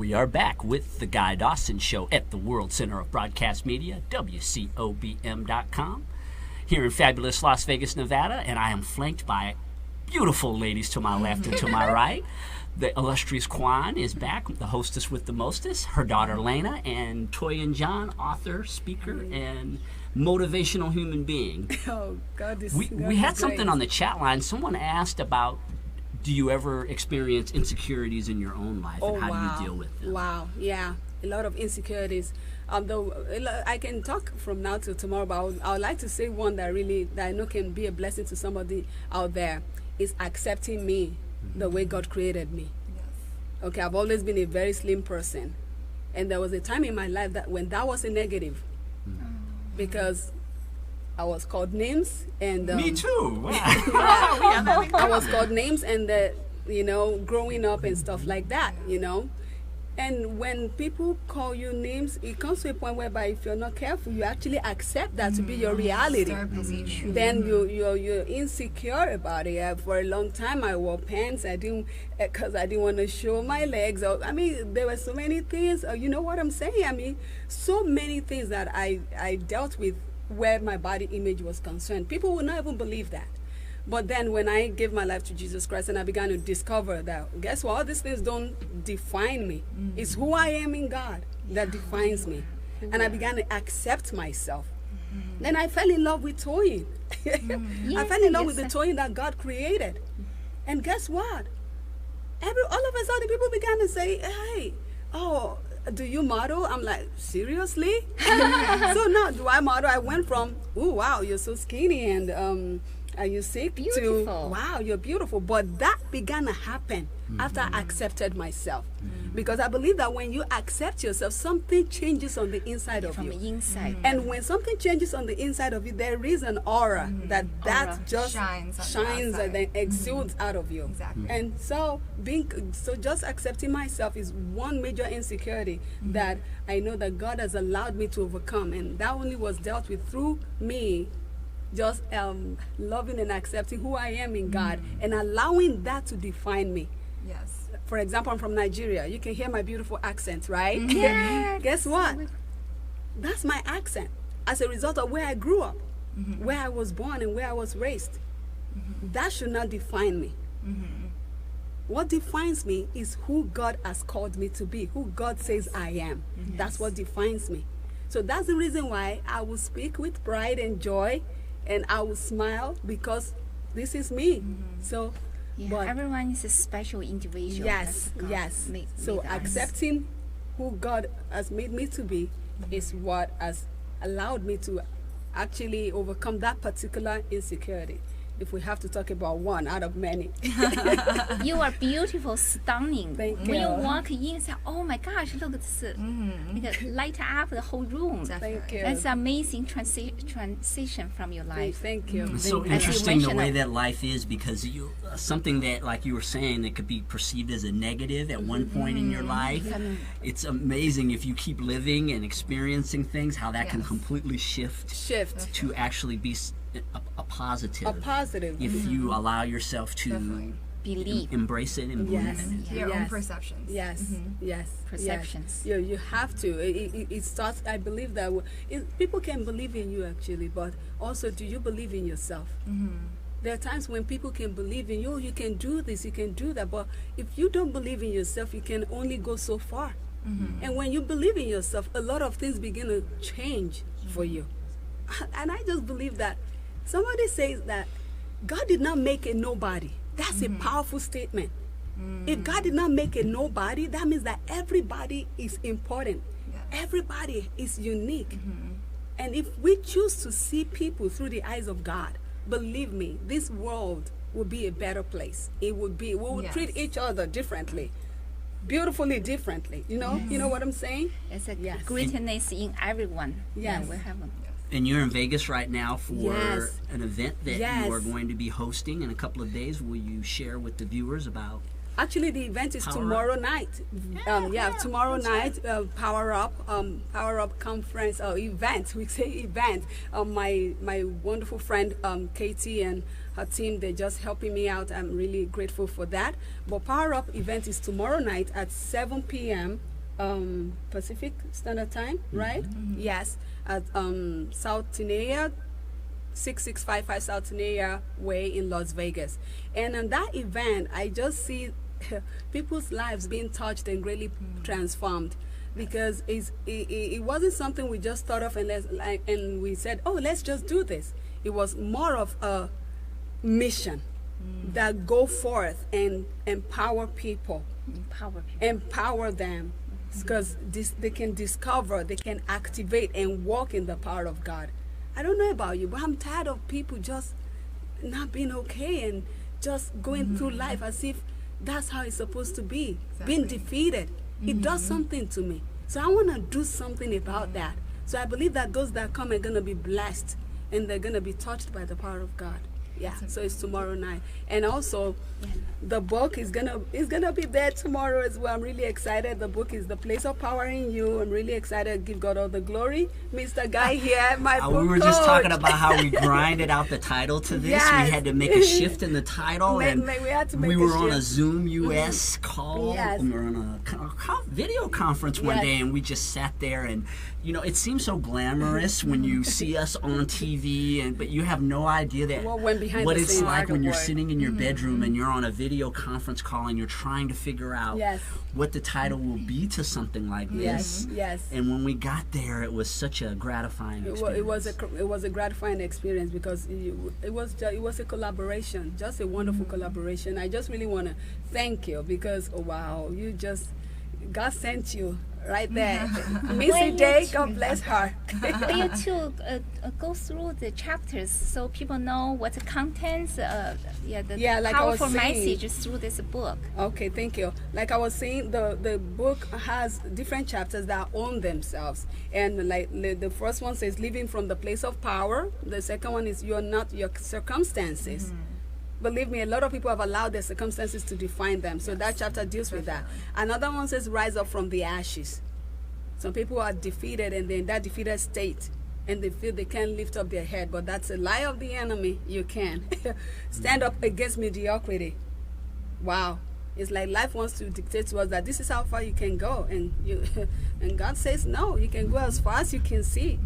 we are back with the Guy Dawson Show at the World Center of Broadcast Media, WCOBM.com, here in fabulous Las Vegas, Nevada, and I am flanked by beautiful ladies to my left and to my right. The illustrious Kwan is back, the hostess with the mostest, her daughter Lena, and Toy and John, author, speaker, and motivational human being. Oh, God, we had something on the chat line. Someone asked about, do you ever experience insecurities in your own life, and how do you deal with them? Wow, yeah, a lot of insecurities. Though I can talk from now till tomorrow, but I would like to say one that I know can be a blessing to somebody out there is accepting me the way God created me. Yes. Okay, I've always been a very slim person, and there was a time in my life that when that was a negative, because I was called names, and me too. Wow. I was called names, and growing up and stuff like that, And when people call you names, it comes to a point whereby if you're not careful, you actually accept that to be your reality. Then you're insecure about it. For a long time, I wore pants. Because I didn't want to show my legs. There were so many things. You know what I'm saying? So many things that I dealt with where my body image was concerned. People would not even believe that. But then when I gave my life to Jesus Christ and I began to discover that, guess what? All these things don't define me. It's who I am in God that defines me. And I began to accept myself. Then I fell in love with toying. I fell in love with the toying that God created. And guess what? All of a sudden people began to say, hey, do you model? I'm like, seriously? So now do I model? I went from, oh, wow, you're so skinny, and are you sick? Beautiful. To, wow, you're beautiful. But that began to happen after I accepted myself. Because I believe that when you accept yourself, something changes on the inside of you. From the inside. And when something changes on the inside of you, there is an aura that just shines and then exudes out of you. Exactly. And so just accepting myself is one major insecurity that I know that God has allowed me to overcome. And that only was dealt with through me just loving and accepting who I am in God and allowing that to define me. Yes. For example, I'm from Nigeria. You can hear my beautiful accent, right? Yeah. Guess what? That's my accent as a result of where I grew up, where I was born and where I was raised. That should not define me. What defines me is who God has called me to be, who God says I am. That's what defines me. So that's the reason why I will speak with pride and joy, and I will smile, because this is me. So, but everyone is a special individual. Yes. So accepting who God has made me to be is what has allowed me to actually overcome that particular insecurity. If we have to talk about one out of many. You are beautiful, stunning. Thank when you. you walk in, say, oh my gosh, look at this. Light up the whole room. Thank you. That's amazing transition from your life. Thank you. It's so interesting the way that life is, because something that, like you were saying, that could be perceived as a negative at one point in your life. It's amazing if you keep living and experiencing things, how that can completely shift to actually be a positive. A positive. If you allow yourself to believe, embrace it and believe in it. Your own perceptions. Yes. Perceptions. You have to. It starts. I believe that people can believe in you actually, but also, do you believe in yourself? There are times when people can believe in you. You can do this, you can do that, but if you don't believe in yourself, you can only go so far. And when you believe in yourself, a lot of things begin to change for you. And I just believe that somebody says that God did not make a nobody. That's a powerful statement. If God did not make a nobody, that means that everybody is important. Everybody is unique. And if we choose to see people through the eyes of God, believe me, this world will be a better place. It would be. We will treat each other differently, beautifully differently. You know what I'm saying? It's a greatness in everyone. Yes. Yeah, we have them. And you're in Vegas right now for Yes. an event that you are going to be hosting in a couple of days. Will you share with the viewers about? Actually, the event is tomorrow night. Tomorrow night, Power Up conference or event. We say event. My wonderful friend Katie and her team, they're just helping me out. I'm really grateful for that. But Power Up event is tomorrow night at 7 p.m. Pacific Standard Time, right? Yes, at South Tenaya, 6655 South Tenaya Way in Las Vegas. And on that event, I just see people's lives being touched and greatly transformed, because it wasn't something we just thought of and we said, oh, let's just do this. It was more of a mission that go forth and empower people. Empower them, because they can discover, they can activate and walk in the power of God. I don't know about you, but I'm tired of people just not being okay and just going through life as if that's how it's supposed to be. Being defeated. It does something to me. So I want to do something about that. So I believe that those that come are going to be blessed and they're going to be touched by the power of God. Yeah, so it's tomorrow night. And also, the book is gonna be there tomorrow as well. I'm really excited. The book is The Place of Power in You. I'm really excited to give God all the glory. Mr. Guy here, my book We were just talking about how we grinded out the title to this. Yes. We had to make a shift in the title. We had to make we a were on a shift. Zoom US call. Yes. We were on a video conference one Yes. day, and we just sat there. And, you know, it seems so glamorous when you see us on TV, but you have no idea that What went behind what the it's scenes. like when you're Work. sitting in your bedroom and you're on a video conference call and you're trying to figure out Yes. what the title will be to something like this. Yes. And when we got there, it was such a gratifying experience. It was a gratifying experience, because it was a collaboration, just a wonderful collaboration. I just really want to thank you, because wow, God sent you right there. Missy Day, God bless her. For you to go through the chapters so people know what the contents, the like I was powerful saying. message through this book. Okay, thank you. Like I was saying, the book has different chapters that own themselves. And like the first one says, living from the place of power. The second one is, you're not your circumstances. Believe me, a lot of people have allowed their circumstances to define them. So that chapter deals with that. Another one says, rise up from the ashes. Some people are defeated, and they're in that defeated state, and they feel they can't lift up their head. But that's a lie of the enemy. You can. Stand up against mediocrity. Wow. It's like life wants to dictate to us that this is how far you can go. And and God says, no, you can go as far as you can see.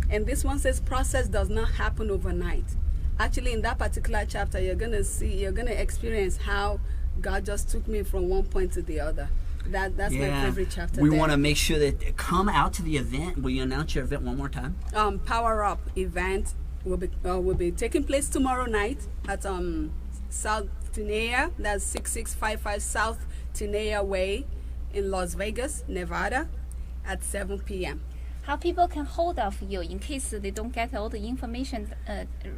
And this one says, process does not happen overnight. Actually, in that particular chapter, you're going to experience how God just took me from one point to the other. That's my favorite chapter. We want to make sure that come out to the event. Will you announce your event one more time? Power Up event will be taking place tomorrow night at South Tenaya. That's 6655 South Tenaya Way in Las Vegas, Nevada, at 7 p.m. How people can hold of you in case they don't get all the information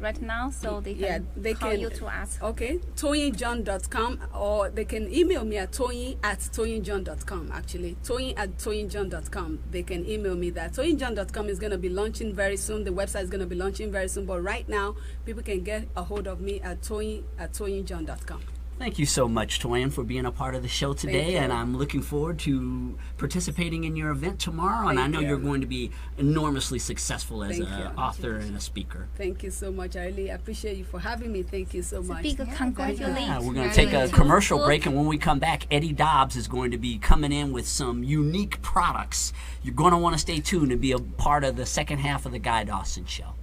right now, so they can call you to ask. Okay, toyinjohn.com, or they can email me at toyin@toyinjohn.com. Actually, toyin@toyinjohn.com. They can email me that. Toyinjohn.com is going to be launching very soon. The website is going to be launching very soon. But right now, people can get a hold of me at toyin@toyinjohn.com. Thank you so much, Toyin, for being a part of the show today, and I'm looking forward to participating in your event tomorrow. And I know you're going to be enormously successful as an author and a speaker. Thank you so much. I really appreciate you for having me. Thank you so much. Big congratulations. Yeah, we're going to take a commercial break, and when we come back, Eddie Dobbs is going to be coming in with some unique products. You're going to want to stay tuned and be a part of the second half of the Guy Dawson Show.